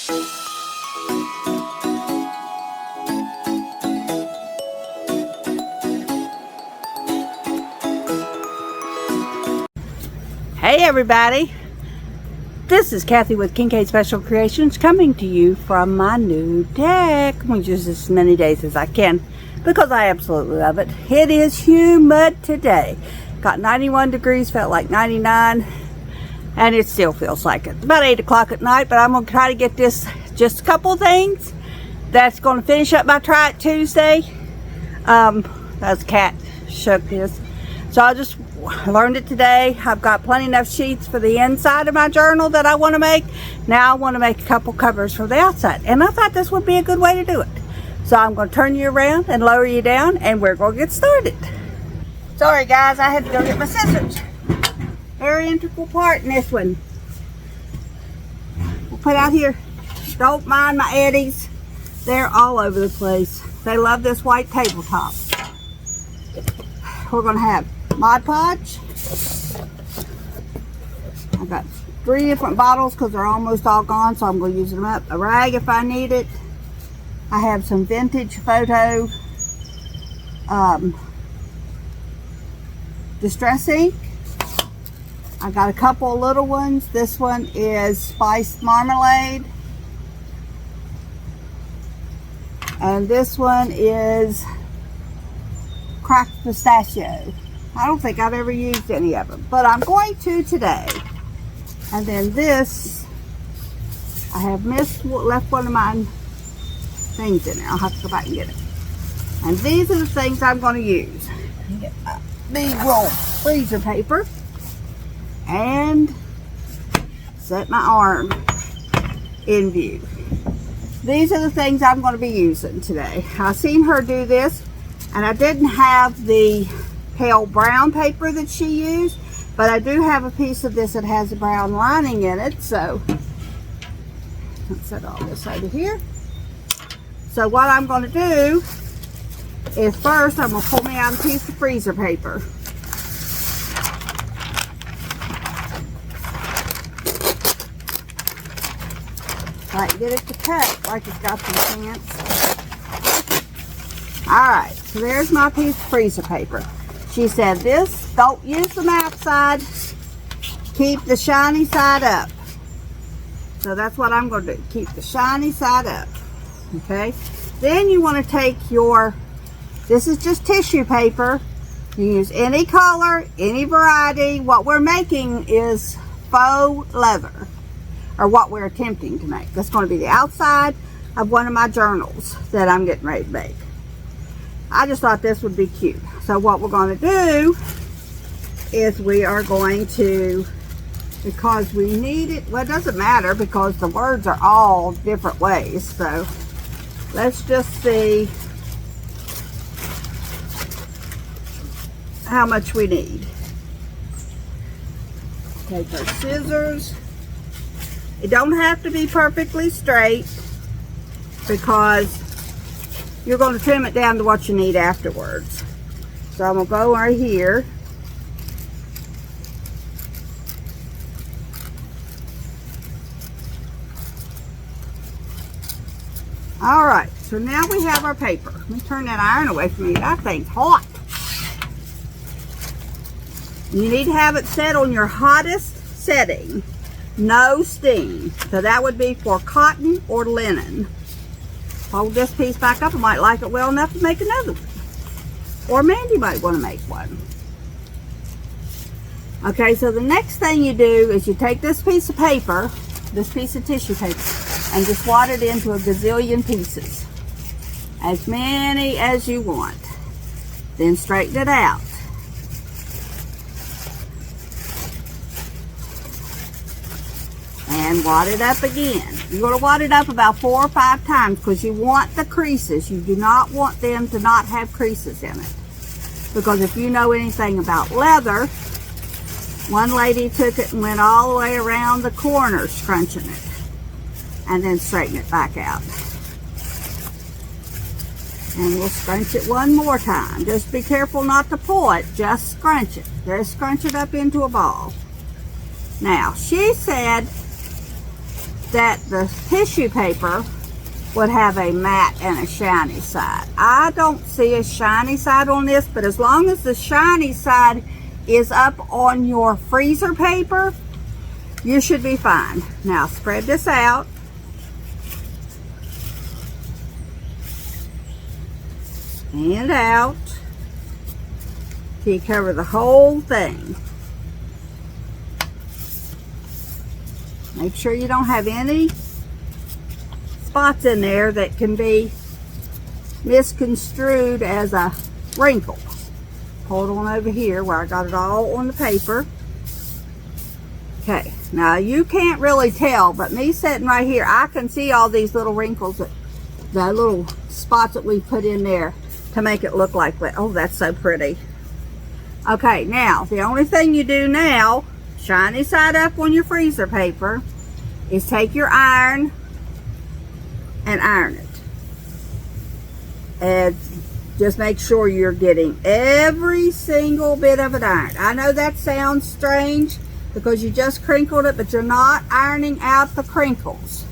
Hey everybody, this is Kathy with Kincaid Special Creations coming to you from my new deck. I'm going to use this as many days as I can because I absolutely love it. It is humid today. Got 91 degrees, felt like 99, and it still feels like it. About 8 o'clock at night, but I'm going to try to get this, just a couple things that's going to finish up my Try It Tuesday. That's a cat shook this. So I just learned it today. I've got plenty enough sheets for the inside of my journal that I want to make. Now I want to make a couple covers for the outside. And I thought this would be a good way to do it. So I'm going to turn you around and lower you down and we're going to get started. Sorry guys, I had to go get my scissors. Very integral part in this one. We'll put out here. Don't mind my eddies. They're all over the place. They love this white tabletop. We're going to have Mod Podge. I've got 3 different bottles because they're almost all gone, so I'm going to use them up. A rag if I need it. I have some vintage photo distress ink. I got a couple of little ones. This one is spiced marmalade, and this one is cracked pistachio. I don't think I've ever used any of them, but I'm going to today. And then this, I have left one of my things in there. I'll have to go back and get it. And these are the things I'm going to use. Get my big roll freezer paper and set my arm in view. These are the things I'm going to be using today. I've seen her do this, and I didn't have the pale brown paper that she used, but I do have a piece of this that has a brown lining in it. So let's set all this over here. So what I'm going to do is first I'm going to pull me out a piece of freezer paper. I can get it to cut like it's got some chance. Alright, so there's my piece of freezer paper. She said this, don't use the matte side, keep the shiny side up. So that's what I'm going to do, keep the shiny side up. Okay, then you want to take your, this is just tissue paper. You use any color, any variety. What we're making is faux leather, or what we're attempting to make. That's going to be the outside of one of my journals that I'm getting ready to make. I just thought this would be cute. So what we're going to do is we are going to, because we need it, well, it doesn't matter because the words are all different ways. So let's just see how much we need. Take our scissors. It don't have to be perfectly straight because you're going to trim it down to what you need afterwards. So I'm going to go right here. Alright, so now we have our paper. Let me turn that iron away from you. That thing's hot. You need to have it set on your hottest setting. No steam. So that would be for cotton or linen. Hold this piece back up. I might like it well enough to make another one. Or Mandy might want to make one. Okay, so the next thing you do is you take this piece of paper, this piece of tissue paper, and just wad it into a gazillion pieces. As many as you want. Then straighten it out. And wad it up again. You're going to wad it up about 4 or 5 times because you want the creases. You do not want them to not have creases in it. Because if you know anything about leather, one lady took it and went all the way around the corner scrunching it. And then straighten it back out. And we'll scrunch it one more time. Just be careful not to pull it. Just scrunch it. Just scrunch it up into a ball. Now, she said that the tissue paper would have a matte and a shiny side. I don't see a shiny side on this, but as long as the shiny side is up on your freezer paper, you should be fine. Now spread this out. And out. So you cover the whole thing. Make sure you don't have any spots in there that can be misconstrued as a wrinkle. Hold on over here where I got it all on the paper. Okay, now you can't really tell, but me sitting right here, I can see all these little wrinkles, the little spots that we put in there to make it look like that. Oh, that's so pretty. Okay, now the only thing you do now, shiny side up on your freezer paper, is take your iron and iron it. And just make sure you're getting every single bit of it ironed. I know that sounds strange because you just crinkled it, but you're not ironing out the crinkles.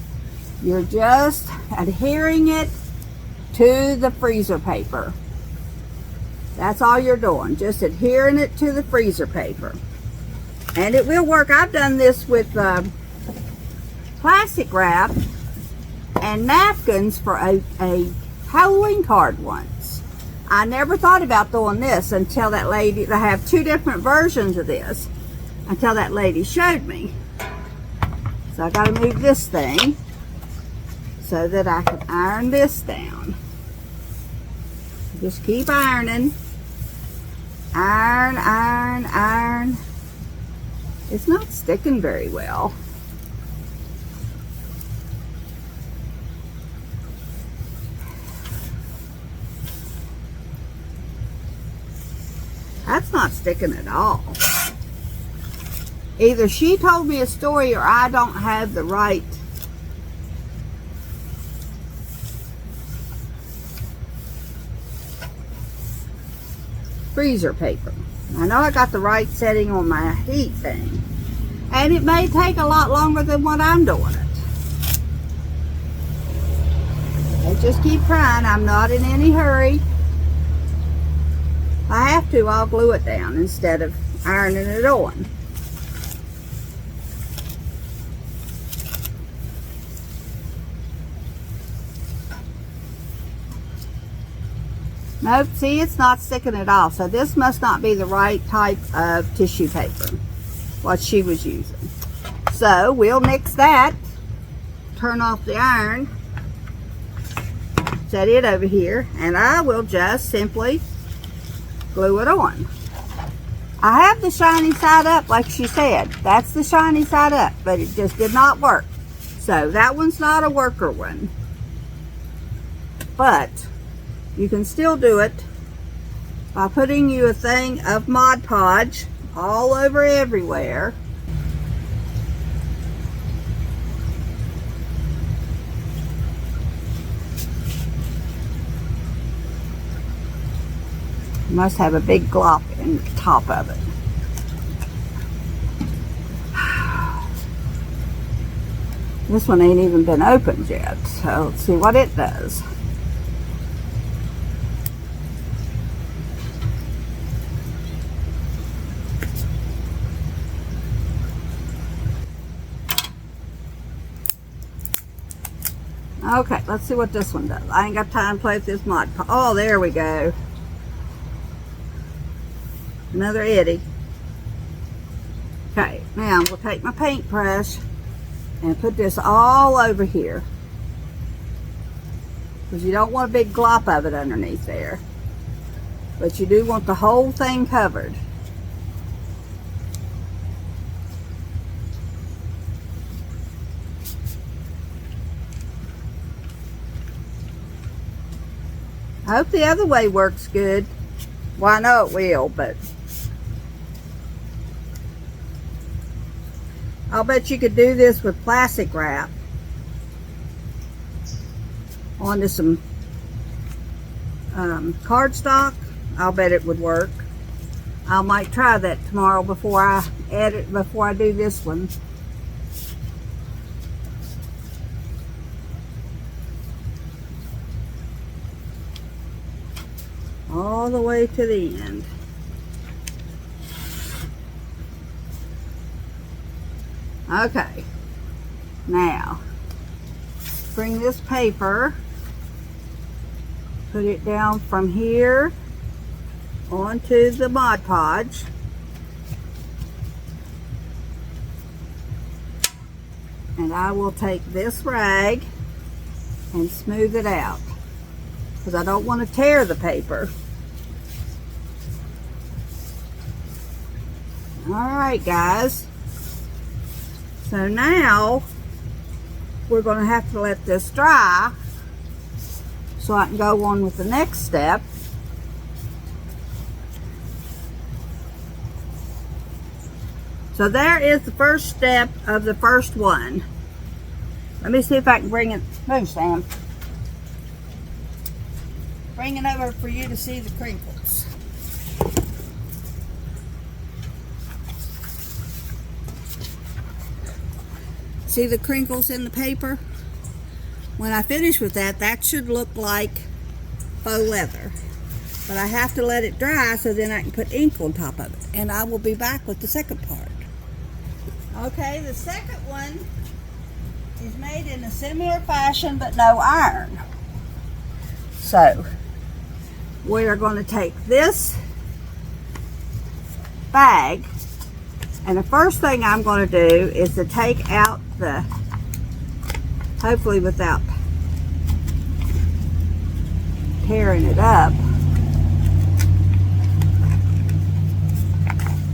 You're just adhering it to the freezer paper. That's all you're doing, just adhering it to the freezer paper. And it will work. I've done this with plastic wrap and napkins for a Halloween card once. I never thought about doing this until that lady, I have two different versions of this, until that lady showed me. So I got to move this thing so that I can iron this down. Just keep ironing. Iron, iron, iron. It's not sticking very well. That's not sticking at all. Either she told me a story or I don't have the right freezer paper. I know I got the right setting on my heat thing. And it may take a lot longer than what I'm doing it. I just keep trying. I'm not in any hurry. If I have to, I'll glue it down instead of ironing it on. Nope, see, it's not sticking at all. So this must not be the right type of tissue paper, what she was using. So we'll nix that, turn off the iron, set it over here, and I will just simply glue it on. I have the shiny side up like she said. That's the shiny side up, but it just did not work. So that one's not a worker one. But you can still do it by putting you a thing of Mod Podge all over everywhere. You must have a big glop in the top of it. This one ain't even been opened yet, so let's see what it does. Okay, let's see what this one does. I ain't got time to play with this Mod Podge. Oh, there we go. Another itty. Okay, now I'm going to take my paintbrush and put this all over here. Because you don't want a big glop of it underneath there. But you do want the whole thing covered. I hope the other way works good. Well, I know it will, but I'll bet you could do this with plastic wrap onto some cardstock. I'll bet it would work. I might try that tomorrow before I do this one. all the way to the end. Okay, now bring this paper, put it down from here onto the Mod Podge. And I will take this rag and smooth it out because I don't want to tear the paper. Alright guys, so now we're going to have to let this dry so I can go on with the next step. So there is the first step of the first one. Let me see if I can bring it. Move, Sam. Bring it over for you to see the crinkles. See the crinkles in the paper? When I finish with that, that should look like faux leather. But I have to let it dry so then I can put ink on top of it. And I will be back with the second part. Okay, the second one is made in a similar fashion but no iron. So we are going to take this bag, and the first thing I'm going to do is to take out the, hopefully without tearing it up.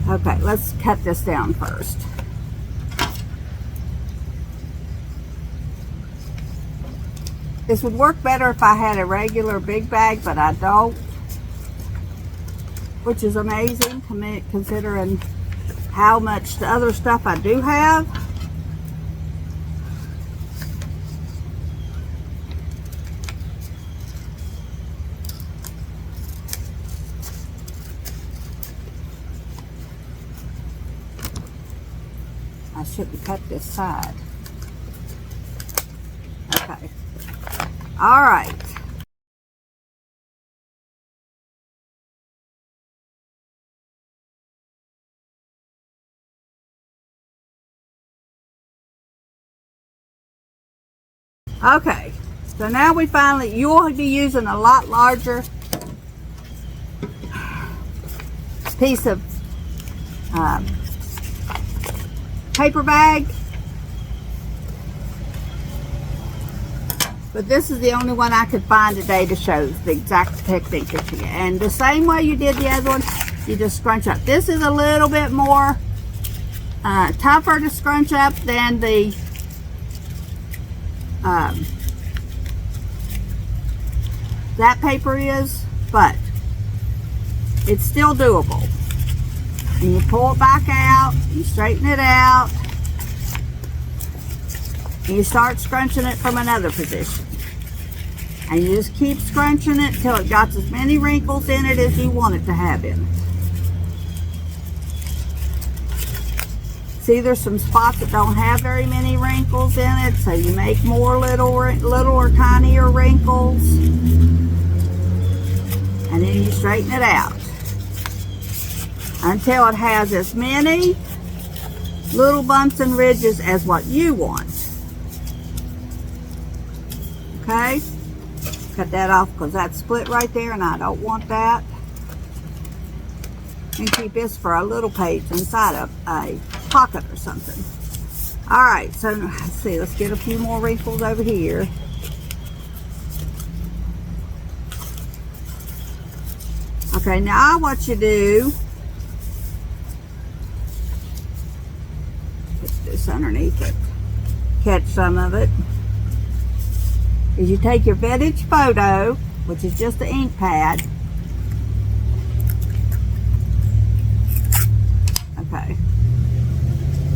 Okay, let's cut this down first. This would work better if I had a regular big bag, but I don't, which is amazing considering how much the other stuff I do have. I shouldn't cut this side. Okay. All right. Okay. So now we finally, you'll be using a lot larger piece of paper bag. But this is the only one I could find today to show the exact technique that you get. And the same way you did the other one, you just scrunch up. This is a little bit more tougher to scrunch up than the that paper is, but it's still doable. And you pull it back out, you straighten it out, and you start scrunching it from another position. And you just keep scrunching it till it got as many wrinkles in it as you want it to have in it. See, there's some spots that don't have very many wrinkles in it, so you make more little or tinier wrinkles. And then you straighten it out until it has as many little bumps and ridges as what you want. Okay? Cut that off because that's split right there and I don't want that. And keep this for a little page inside of a pocket or something. Alright, so let's see, let's get a few more wrinkles over here. Okay, now what you do, put this underneath it, catch some of it, is you take your vintage photo, which is just the ink pad. Okay.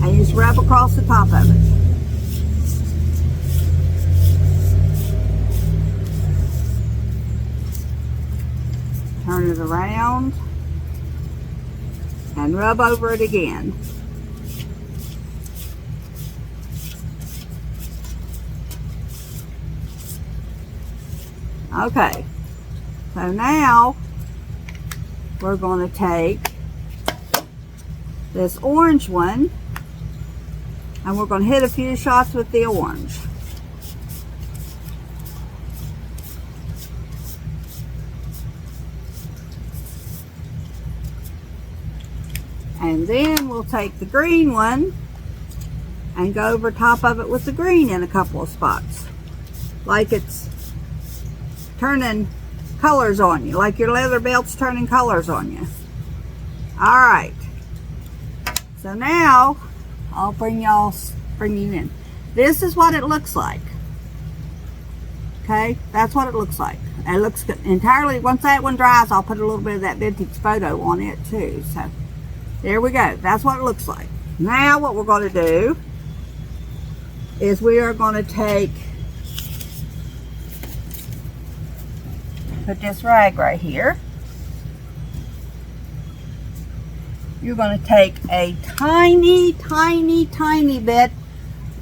And you just rub across the top of it. Turn it around and rub over it again. Okay, so now we're going to take this orange one and we're going to hit a few shots with the orange. And then we'll take the green one and go over top of it with the green in a couple of spots. Like it's turning colors on you, like your leather belt's turning colors on you. Alright. So now, I'll bring you in. This is what it looks like. Okay, that's what it looks like. It looks good. Entirely, once that one dries, I'll put a little bit of that vintage photo on it too. So, there we go. That's what it looks like. Now what we're going to do is we are going to put this rag right here. You're going to take a tiny, tiny, tiny bit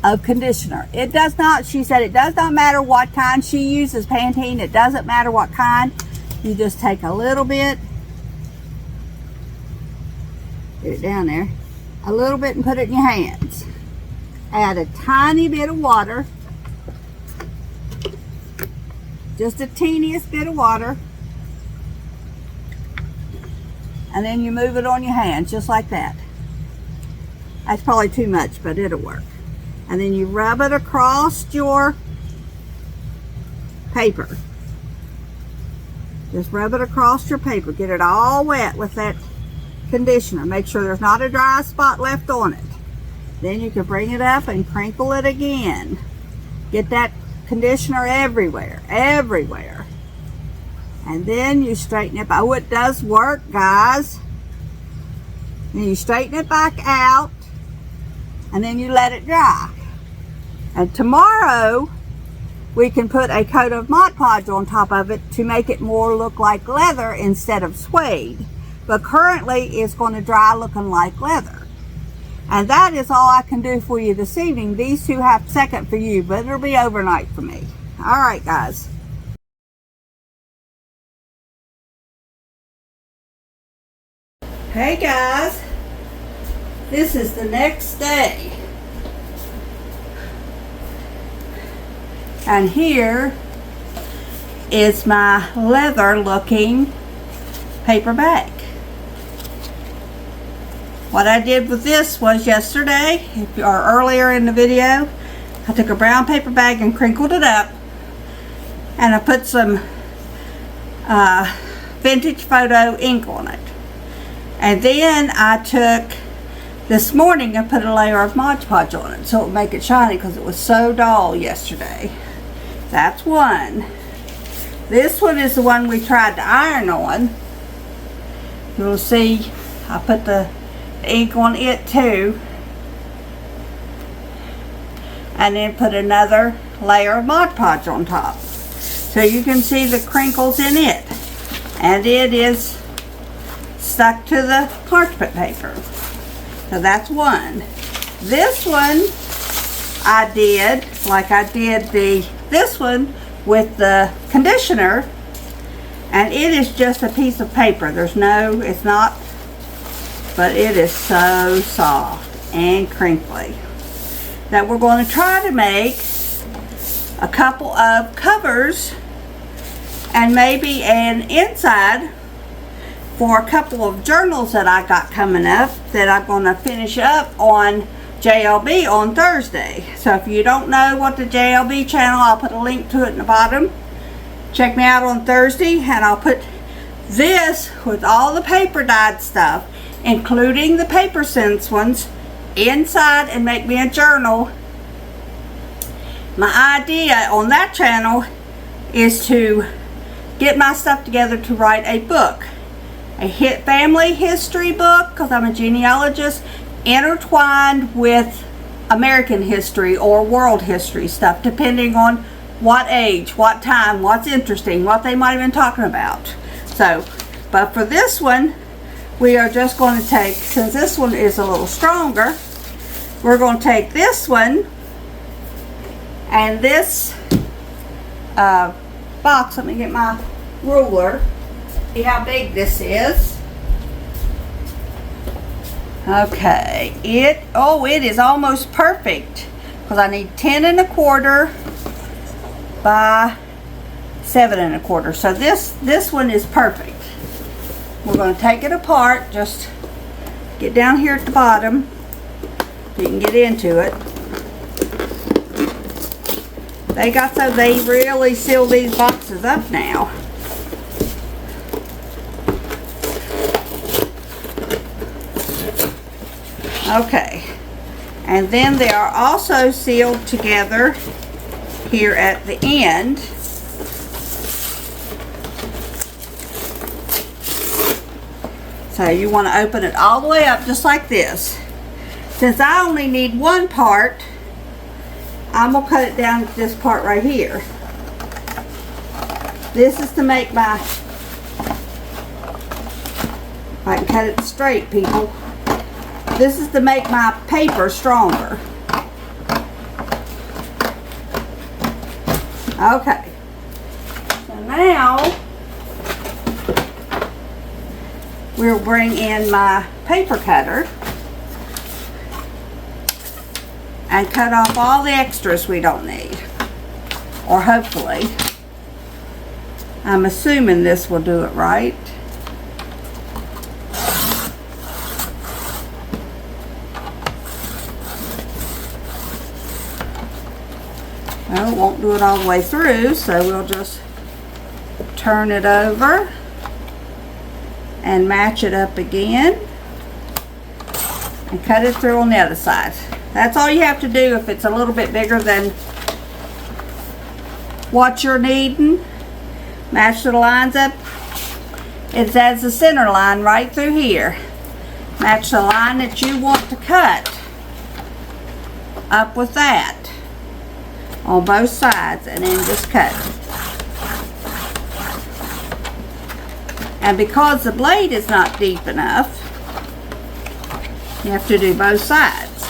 of conditioner. It does not, she said, it does not matter what kind she uses, Pantene. It doesn't matter what kind. You just take a little bit. Get it down there. A little bit and put it in your hands. Add a tiny bit of water. Just the teeniest bit of water. And then you move it on your hands just like that. That's probably too much, but it'll work. And then you rub it across your paper. Just rub it across your paper. Get it all wet with that conditioner. Make sure there's not a dry spot left on it. Then you can bring it up and crinkle it again. Get that conditioner everywhere, everywhere. And then you straighten it. Oh, it does work, guys. Then you straighten it back out and then you let it dry. And tomorrow we can put a coat of Mod Podge on top of it to make it more look like leather instead of suede. But currently it's going to dry looking like leather. And that is all I can do for you this evening. These two have second for you, but it'll be overnight for me. All right, guys. Hey, guys. This is the next day. And here is my leather looking paper bag. What I did with this was yesterday, or earlier in the video, I took a brown paper bag and crinkled it up, and I put some vintage photo ink on it. And then I took, this morning, I put a layer of Mod Podge on it so it would make it shiny because it was so dull yesterday. That's one. This one is the one we tried to iron on. You'll see I put the ink on it too, and then put another layer of Mod Podge on top so you can see the crinkles in it, and it is stuck to the parchment paper. So that's one. This one I did like I did this one with the conditioner, and it is just a piece of paper. There's no, it's not, but it is so soft and crinkly that we're going to try to make a couple of covers and maybe an inside for a couple of journals that I got coming up that I'm going to finish up on JLB on Thursday. So if you don't know what the JLB channel, I'll put a link to it in the bottom. Check me out on Thursday, and I'll put this with all the paper dyed stuff, including the Paper Sense ones, inside and make me a journal. My idea on that channel is to get my stuff together to write a book, a family history book, because I'm a genealogist, intertwined with American history or world history stuff, depending on what age, what time, what's interesting, what they might have been talking about. So, but for this one, we are just going to take, since this one is a little stronger, we're going to take this one and this box. Let me get my ruler. See how big this is. Okay, it is almost perfect because I need 10 1/4 by 7 1/4. So this one is perfect. We're going to take it apart. Just get down here at the bottom so you can get into it. They really seal these boxes up now. Okay, and then they are also sealed together here at the end. So you want to open it all the way up just like this. Since I only need one part, I'm going to cut it down to this part right here. This is to make my, if I can cut it straight, people. This is to make my paper stronger. Okay. So now we'll bring in my paper cutter and cut off all the extras we don't need. Or hopefully. I'm assuming this will do it right. Well, it won't do it all the way through, so we'll just turn it over and match it up again and cut it through on the other side. That's all you have to do if it's a little bit bigger than what you're needing. Match the lines up. It has the center line right through here. Match the line that you want to cut up with that on both sides, and then just cut. And because the blade is not deep enough, you have to do both sides.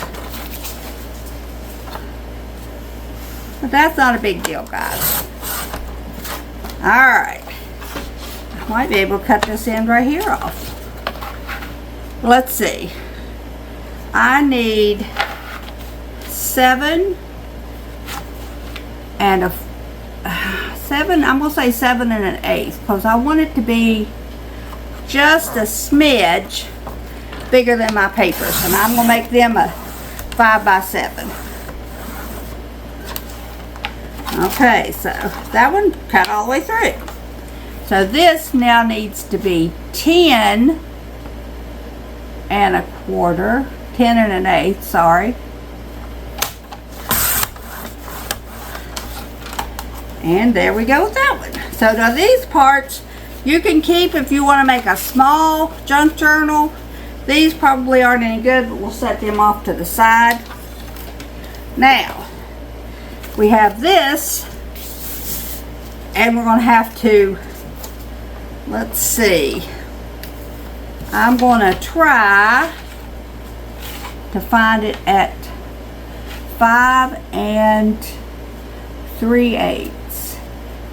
But that's not a big deal, guys. Alright. I might be able to cut this end right here off. Let's see. I need 7 and a 7, I'm going to say 7 1/8 because I want it to be just a smidge bigger than my papers, and I'm going to make them a 5 by 7. Okay, so that one cut all the way through. So this now needs to be 10 1/4, 10 1/8, sorry. And there we go with that one. So now these parts you can keep if you want to make a small junk journal. These probably aren't any good, but we'll set them off to the side. Now, we have this, and we're going to have to, let's see, I'm going to try to find it at 5 3/8.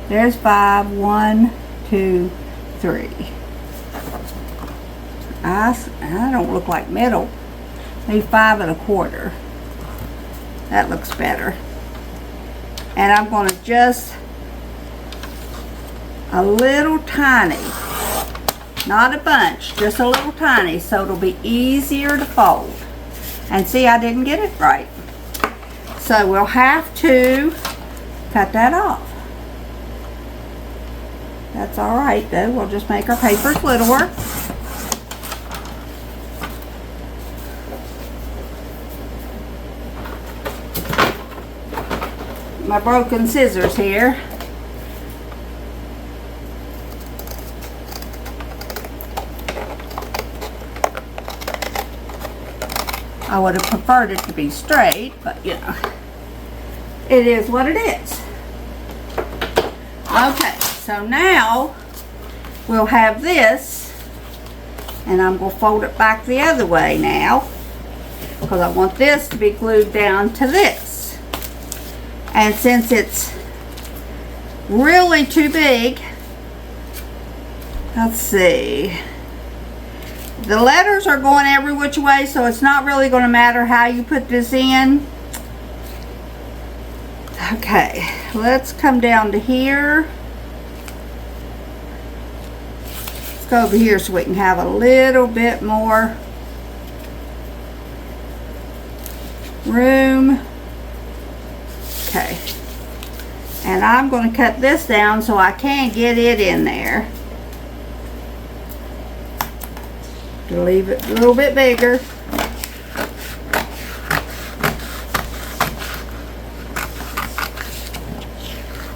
There's 5, 1, 2, 3. I don't look like middle. Maybe 5 1/4. That looks better. And I'm going to just a little tiny, not a bunch, just a little tiny, so it'll be easier to fold. And see, I didn't get it right. So we'll have to cut that off. That's all right though. We'll just make our papers littler. My broken scissors here. I would have preferred it to be straight, but you know, it is what it is. Okay. So now we'll have this, and I'm going to fold it back the other way now because I want this to be glued down to this. And since it's really too big, let's see, The letters are going every which way, so it's not really going to matter how you put this in. Okay, let's come down to here. Let's go over here so we can have a little bit more room. Okay, and I'm going to cut this down so I can get it in there. To leave it a little bit bigger.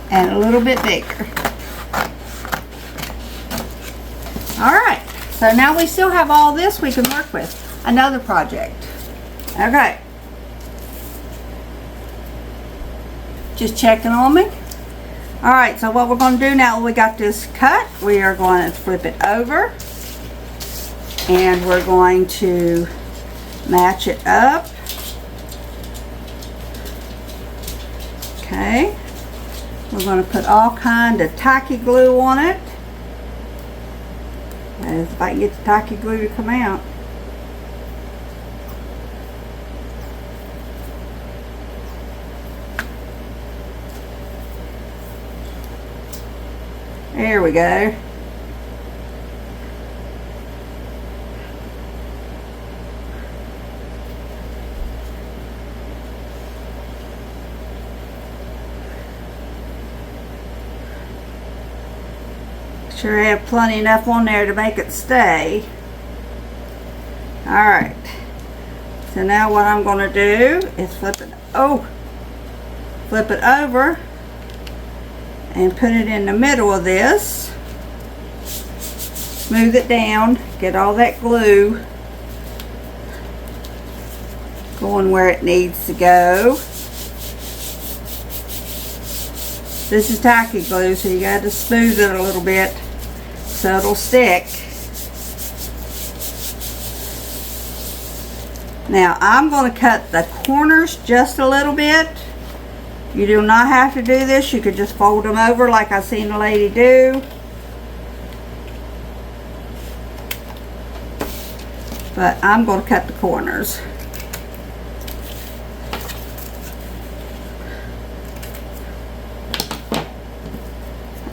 And a little bit bigger. Alright, so now we still have all this we can work with. Another project. Okay. Just checking on me. Alright, so what we're going to do now, we got this cut, we are going to flip it over. And we're going to match it up. Okay. We're going to put all kind of tacky glue on it. And if I can get the tacky glue to come out. There we go. Sure have plenty enough on there to make it stay. Alright. So now what I'm going to do is flip it over and put it in the middle of this. Smooth it down, get all that glue going where it needs to go. This is tacky glue, so you got to smooth it a little bit so it'll stick. Now I'm going to cut the corners just a little bit. You do not have to do this. You could just fold them over like I seen a lady do. But I'm going to cut the corners.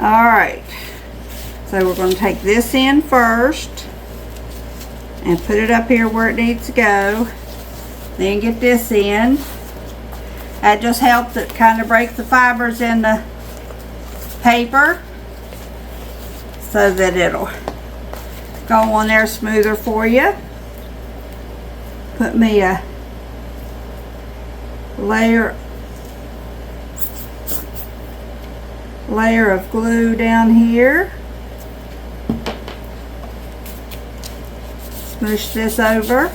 Alright, so we're going to take this in first and put it up here where it needs to go. Then get this in. That just helps it kind of break the fibers in the paper so that it'll go on there smoother for you. Put me a layer of glue down here. Smoosh this over.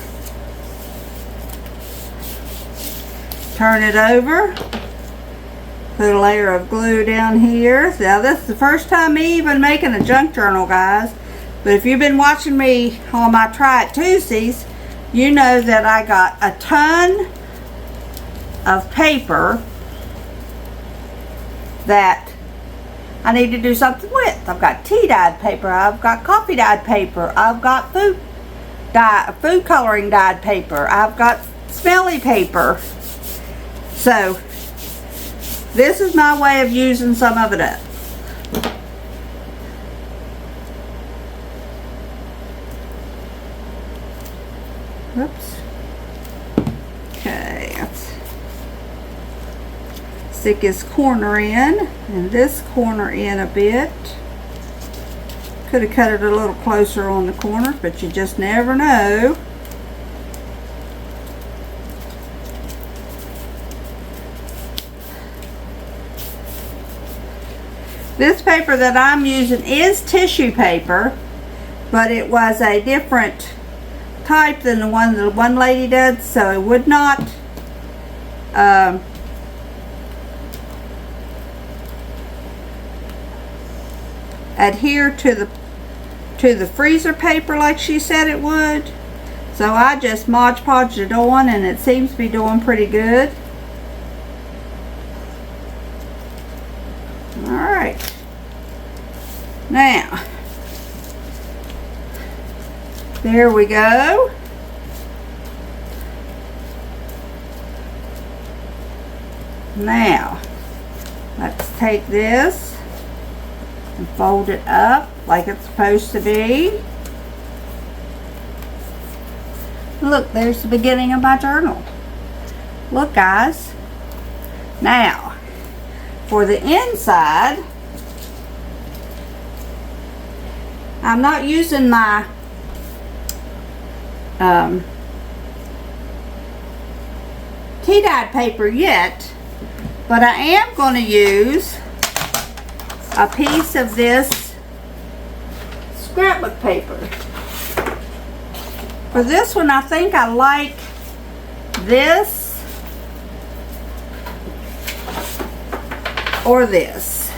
Turn it over. Put a layer of glue down here. Now this is the first time me even making a junk journal, guys. But if you've been watching me on my Try It Tuesdays, you know that I got a ton of paper that I need to do something with. I've got tea dyed paper, I've got coffee dyed paper, I've got food coloring dyed paper, I've got smelly paper. So this is my way of using some of it up. Whoops. Okay, let's stick this corner in and this corner in a bit. Could have cut it a little closer on the corner, but you just never know. This paper that I'm using is tissue paper, but it was a different type than the one lady did, so it would not adhere to the freezer paper like she said it would. So I just Mod Podged it on and it seems to be doing pretty good. Alright. Now There we go. Now, let's take this and fold it up like it's supposed to be. Look, there's the beginning of my journal. Look, guys. Now, for the inside, I'm not using my tea-dyed paper yet, but I am going to use a piece of this scrapbook paper. For this one, I think I like this or this.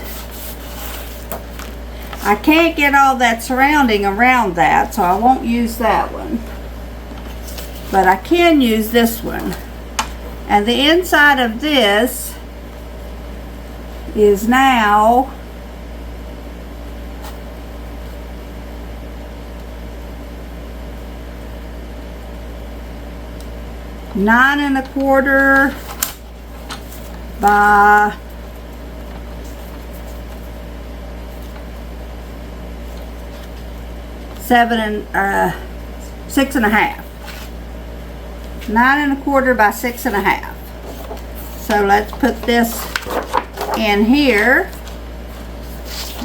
I can't get all that surrounding around that, so I won't use that one. But I can use this one. And the inside of this is now nine and a quarter by 6 and a half. 9 and a quarter by 6 and a half. So let's put this in here.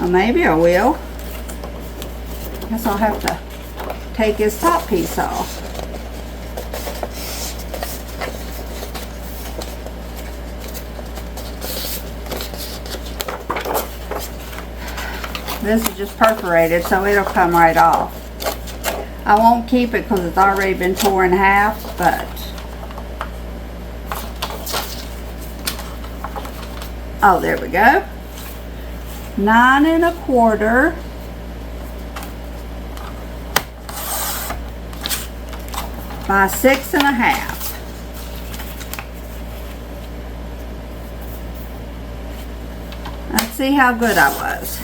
Or maybe I will. Guess I'll have to take his top piece off. This is just perforated, so it'll come right off. I won't keep it because it's already been torn in half, but oh, there we go. 9 and a quarter by 6 and a half. Let's see how good I was.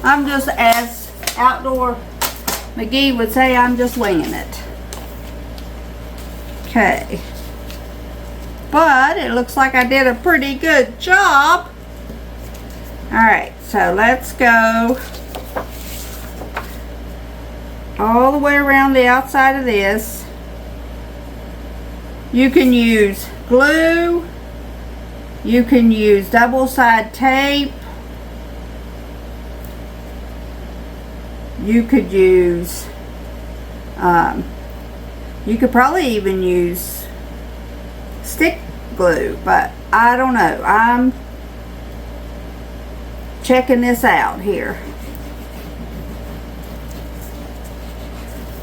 I'm just, as Outdoor McGee would say, I'm just winging it. Okay. But it looks like I did a pretty good job. Alright, so let's go all the way around the outside of this. You can use glue. You can use double-sided tape. You could use, you could probably even use stick glue, but I don't know. I'm checking this out here.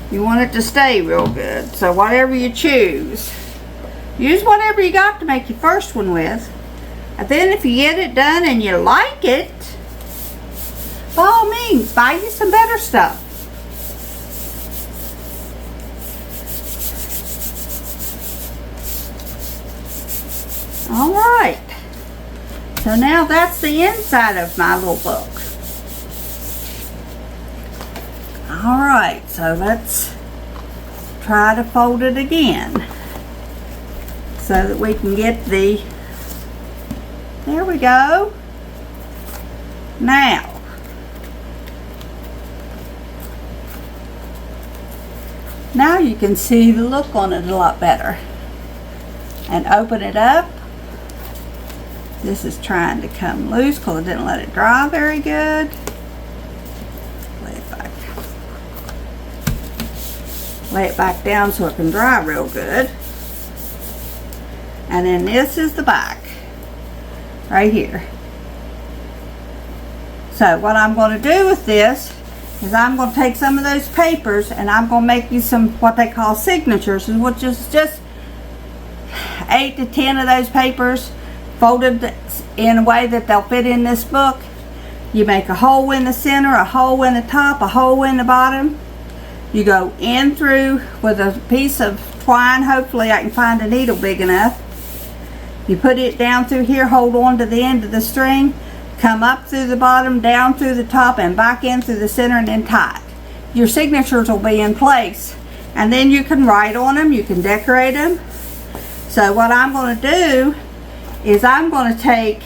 You want it to stay real good, so whatever you choose, use whatever you got to make your first one with. And then if you get it done and you like it, by all means, buy you some better stuff. Alright. So now that's the inside of my little book. Alright, so let's try to fold it again so that we can get the, there we go. Now, now you can see the look on it a lot better. And open it up. This is trying to come loose because I didn't let it dry very good. Lay it back. Lay it back down so it can dry real good. And then this is the back. Right here. So what I'm going to do with this is I'm going to take some of those papers and I'm going to make you some what they call signatures, which is just 8 to 10 of those papers folded in a way that they'll fit in this book. You make a hole in the center, a hole in the top, a hole in the bottom. You go in through with a piece of twine. Hopefully I can find a needle big enough. You put it down through here, hold on to the end of the string, come up through the bottom, down through the top, and back in through the center, and then tie it. your signatures will be in place. And then you can write on them, you can decorate them. So what I'm going to do is I'm going to take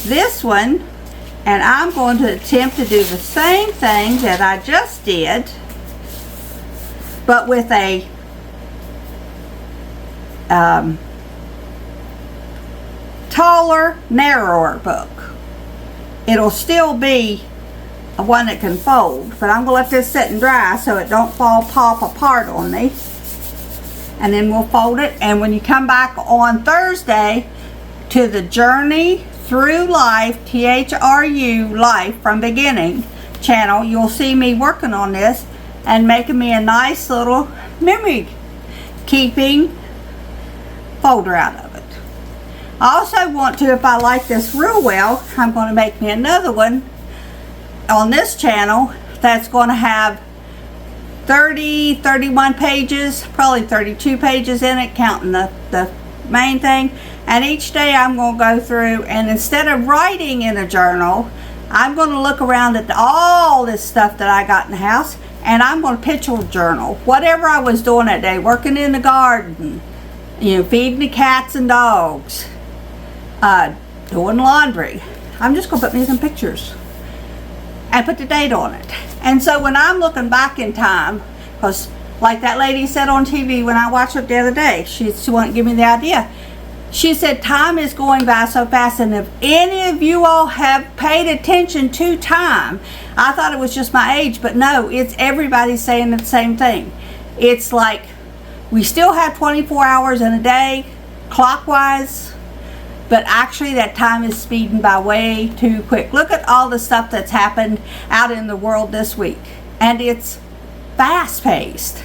this one and I'm going to attempt to do the same thing that I just did, but with a taller, narrower book. It'll still be a one that can fold, but I'm going to let this sit and dry so it don't pop apart on me. And then we'll fold it, and when you come back on Thursday to the Journey Through Life, THRU, Life from Beginning channel, you'll see me working on this and making me a nice little memory keeping folder out of it. I also want to, if I like this real well, I'm going to make me another one on this channel that's going to have 31 pages, probably 32 pages in it, counting the main thing. And each day I'm going to go through, and instead of writing in a journal, I'm going to look around at all this stuff that I got in the house, and I'm going to picture journal whatever I was doing that day, working in the garden, feeding the cats and dogs, doing laundry. I'm just going to put me some pictures and put the date on it. And so when I'm looking back in time, because like that lady said on TV when I watched it the other day, she wanted to give me the idea. She said time is going by so fast, and if any of you all have paid attention to time, I thought it was just my age, but no, it's everybody saying the same thing. It's like we still have 24 hours in a day, clockwise, but actually that time is speeding by way too quick. Look at all the stuff that's happened out in the world this week, and it's fast paced.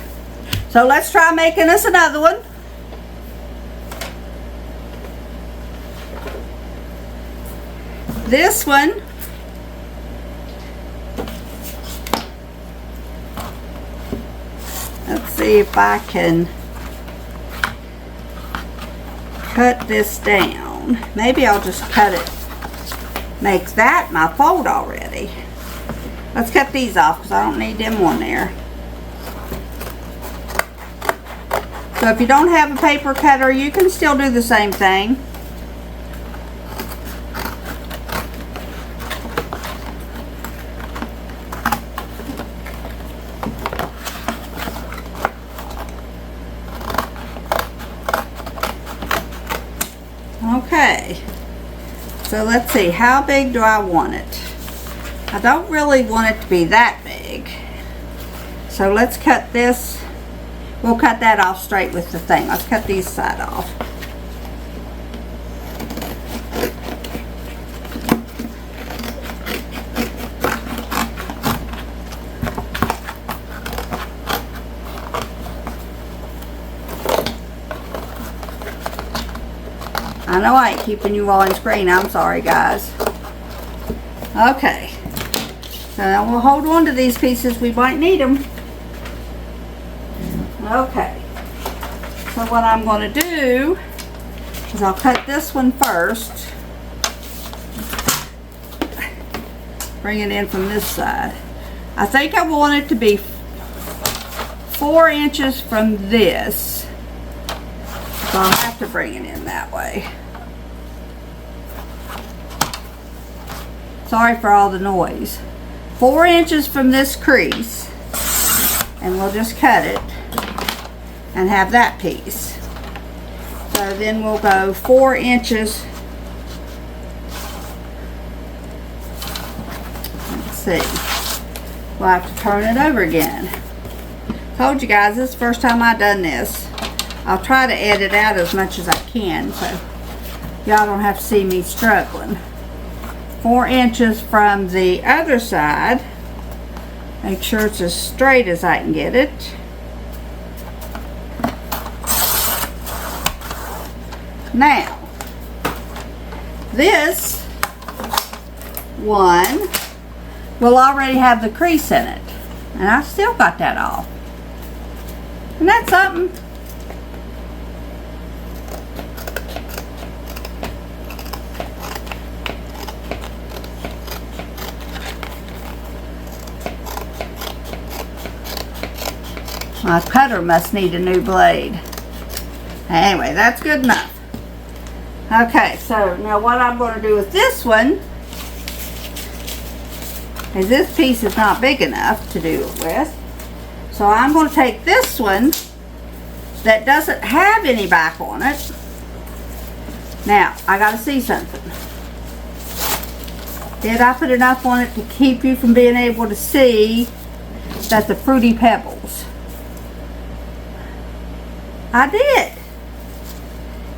So let's try making us another one. This one, let's see if I can cut this down. Maybe I'll just cut it, make that my fold already. Let's cut these off because I don't need them on there. So if you don't have a paper cutter, you can still do the same thing. Okay, so let's see, how big do I want it? I don't really want it to be that big. So let's cut this. We'll cut that off straight with the thing. Let's cut these side off. I know I ain't keeping you all on screen. I'm sorry, guys. Okay. So now we'll hold on to these pieces. We might need them. Okay. So what I'm going to do is I'll cut this one first. Bring it in from this side. I think I want it to be 4 inches from this. So I'll have to bring it in that way. Sorry for all the noise. 4 inches from this crease, and we'll just cut it and have that piece. So then we'll go 4 inches. Let's see. We'll have to turn it over again. Told you guys, this is the first time I've done this. I'll try to edit out as much as I can so y'all don't have to see me struggling. 4 inches from the other side. Make sure it's as straight as I can get it. Now, this one will already have the crease in it, and I still got that off. And that's something. My cutter must need a new blade. Anyway, that's good enough. Okay, so now what I'm going to do with this one is this piece is not big enough to do it with. So I'm going to take this one that doesn't have any back on it. Now, I got to see something. Did I put enough on it to keep you from being able to see that the Fruity Pebbles? I did.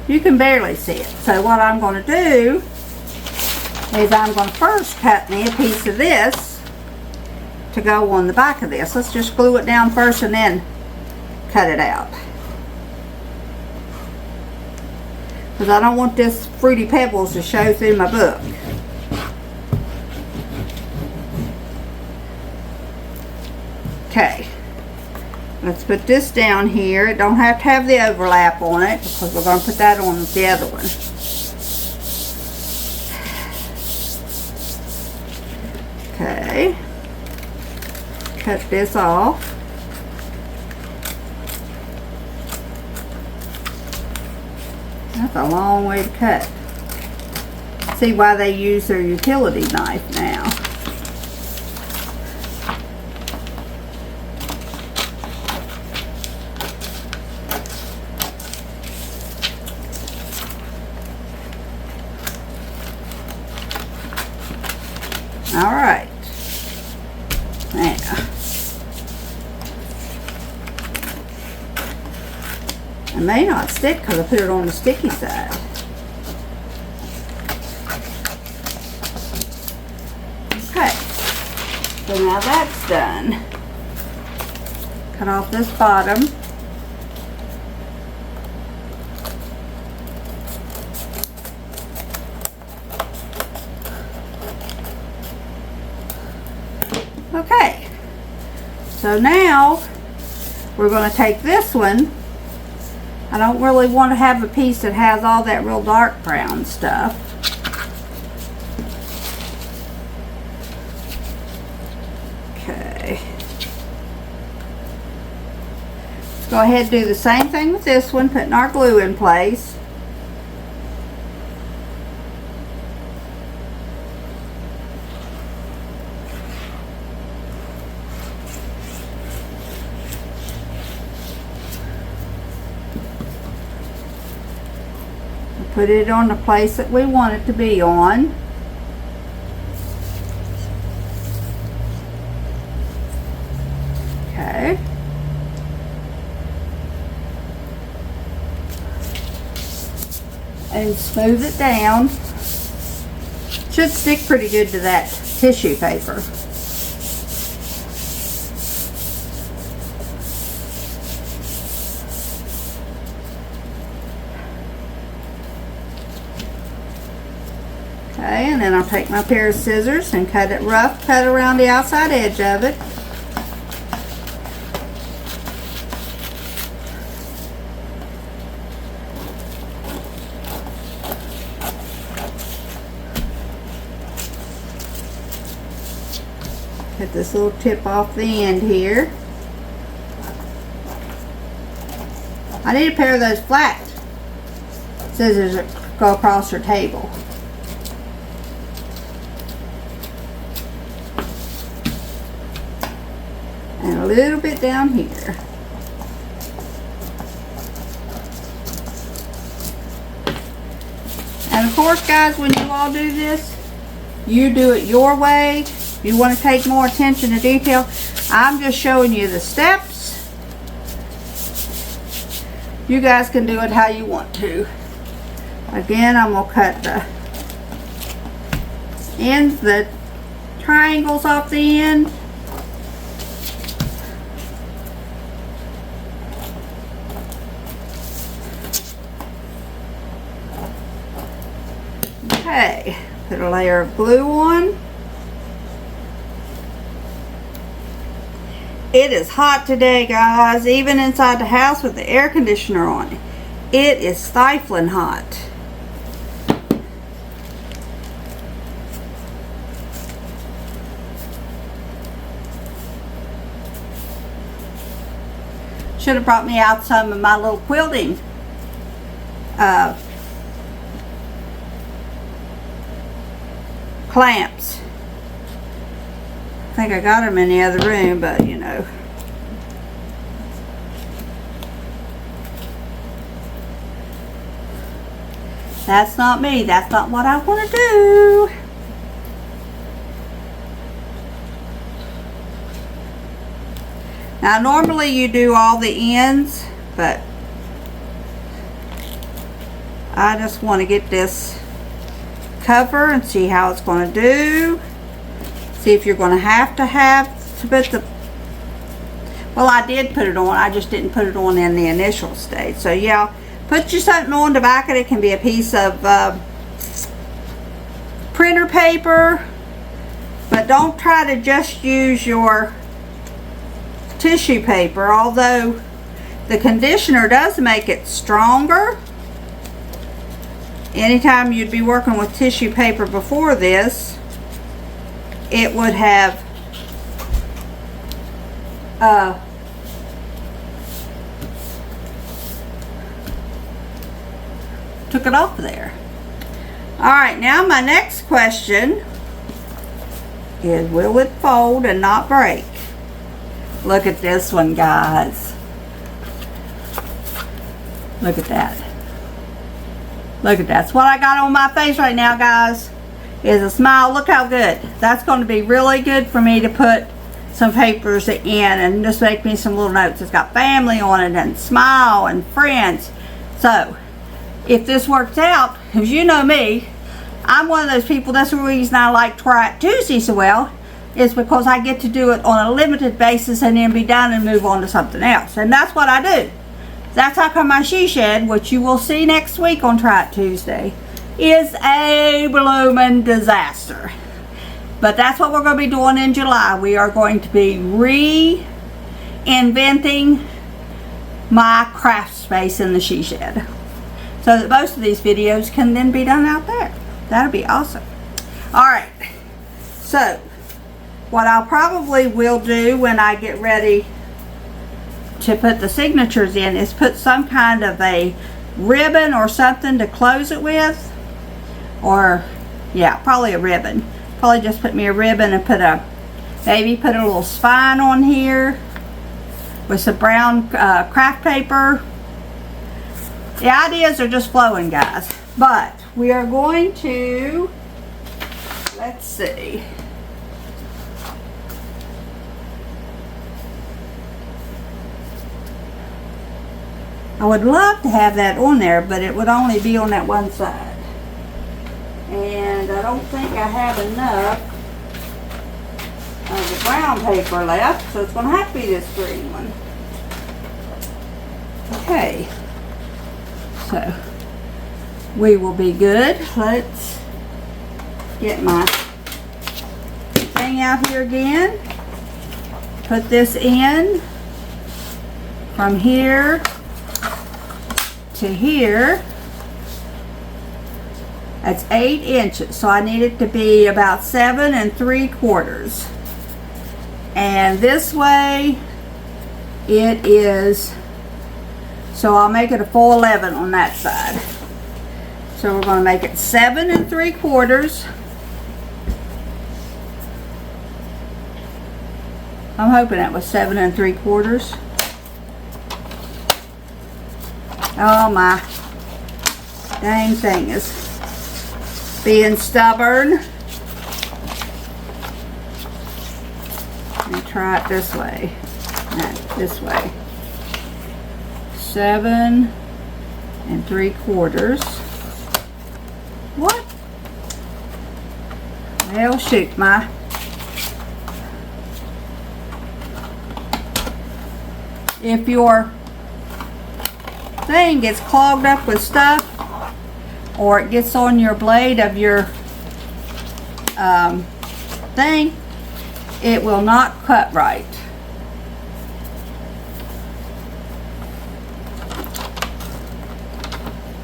You can barely see it. So what I'm going to do is I'm going to first cut me a piece of this to go on the back of this. Let's just glue it down first and then cut it out. Because I don't want this Fruity Pebbles to show through my book. Okay. Let's put this down here. It don't have to have the overlap on it because we're going to put that on the other one. Okay. Cut this off. That's a long way to cut. See why they use their utility knife now. All right. Now, it may not stick because I put it on the sticky side. Okay. So now that's done. Cut off this bottom. Okay, so now we're going to take this one. I don't really want to have a piece that has all that real dark brown stuff. Okay. Let's go ahead and do the same thing with this one, putting our glue in place. Put it on the place that we want it to be on. Okay. And smooth it down. Should stick pretty good to that tissue paper. Okay, and then I'll take my pair of scissors and cut it rough, cut around the outside edge of it. Cut this little tip off the end here. I need a pair of those flat scissors that go across your table. And a little bit down here. And of course, guys, when you all do this, you do it your way. You want to take more attention to detail. I'm just showing you the steps. You guys can do it how you want to. Again, I'm going to cut the ends, the triangles off the end. Okay, put a layer of glue on. It is hot today, guys, even inside the house with the air conditioner on. It is stifling hot. Should have brought me out some of my little quilting clamps. I think I got them in the other room, but you know. That's not me. That's not what I want to do. Now normally you do all the ends, but I just want to get this cover and see how it's going to do. See if you're going to have to put the, well, I did put it on. I just didn't put it on in the initial stage. So yeah, put you something on the back of it. It can be a piece of printer paper, but don't try to just use your tissue paper, although the conditioner does make it stronger. Anytime you'd be working with tissue paper before this, it would have took it off there. Alright, now my next question is, will it fold and not break? Look at this one, guys. Look at that. Look at that. That's what I got on my face right now, guys, is a smile. Look how good. That's going to be really good for me to put some papers in and just make me some little notes. It's got family on it and smile and friends. So if this works out, as you know me, I'm one of those people, that's the reason I like Try It Tuesday so well, is because I get to do it on a limited basis and then be done and move on to something else. And that's what I do. That's how come my she shed, which you will see next week on Try It Tuesday, is a blooming disaster. But that's what we're going to be doing in July. We are going to be reinventing my craft space in the she shed, so that most of these videos can then be done out there. That'll be awesome. Alright, so what I'll probably will do when I get ready to put the signatures in is put some kind of a ribbon or something to close it with. Or, yeah, probably a ribbon. Probably just put me a ribbon and maybe put a little spine on here with some brown craft paper. The ideas are just flowing, guys. But we are going to, let's see. I would love to have that on there, but it would only be on that one side. And I don't think I have enough of the brown paper left, so it's going to have to be this green one. Okay. So, we will be good. Let's get my thing out here again. Put this in from here to here. That's 8 inches, so I need it to be about 7 3/4. And this way it is, so I'll make it a full 11 on that side. So we're going to make it 7 3/4. I'm hoping that was 7 3/4. Oh, my dang thing is being stubborn. Let me try it this way. Not this way. 7 3/4. What? Well, shoot, if your thing gets clogged up with stuff, or it gets on your blade of your thing, it will not cut right.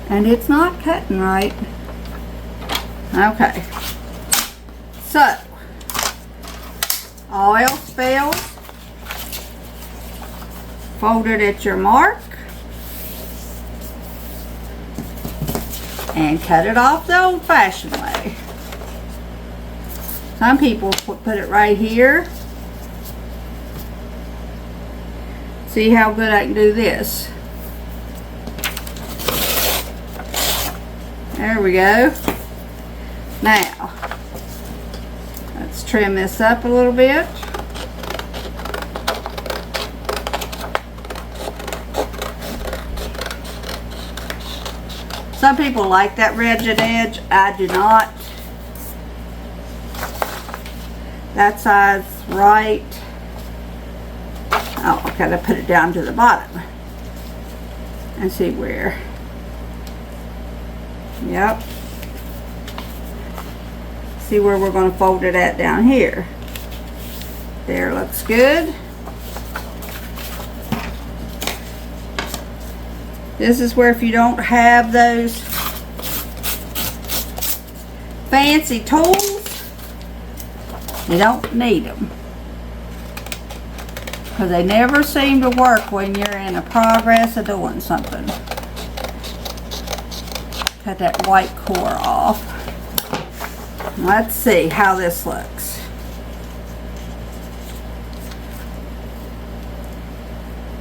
And it's not cutting right. Okay. So, all else fails, fold it at your mark and cut it off the old-fashioned way. Some people put it right here. See how good I can do this. There we go. Now, let's trim this up a little bit. Some people like that rigid edge. I do not. That side's right. Oh, I gotta put it down to the bottom and see where. Yep. See where we're going to fold it at down here. There, looks good. This is where if you don't have those fancy tools, you don't need them. Because they never seem to work when you're in the progress of doing something. Cut that white core off. Let's see how this looks.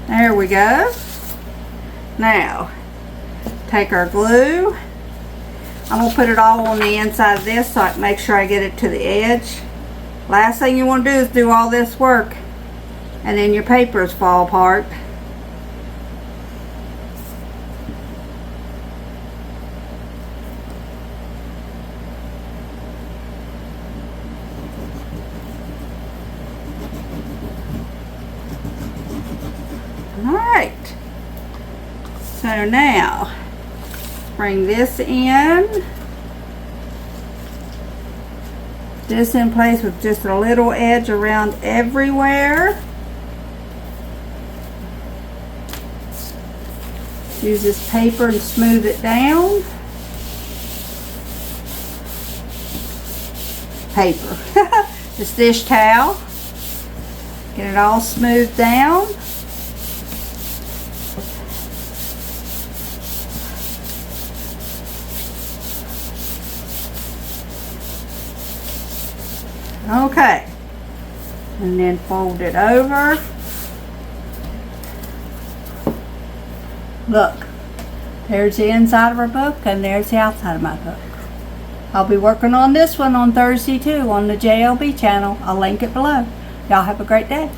There we go. Now, take our glue. I'm going to put it all on the inside of this so I can make sure I get it to the edge. Last thing you want to do is do all this work and then your papers fall apart. Alright, so now bring this in place with just a little edge around everywhere. Use this paper and smooth it down. Paper. This dish towel. Get it all smoothed down. Okay, and then fold it over. Look, there's the inside of our book and there's the outside of my book. I'll be working on this one on Thursday too on the JLB channel. I'll link it below. Y'all have a great day.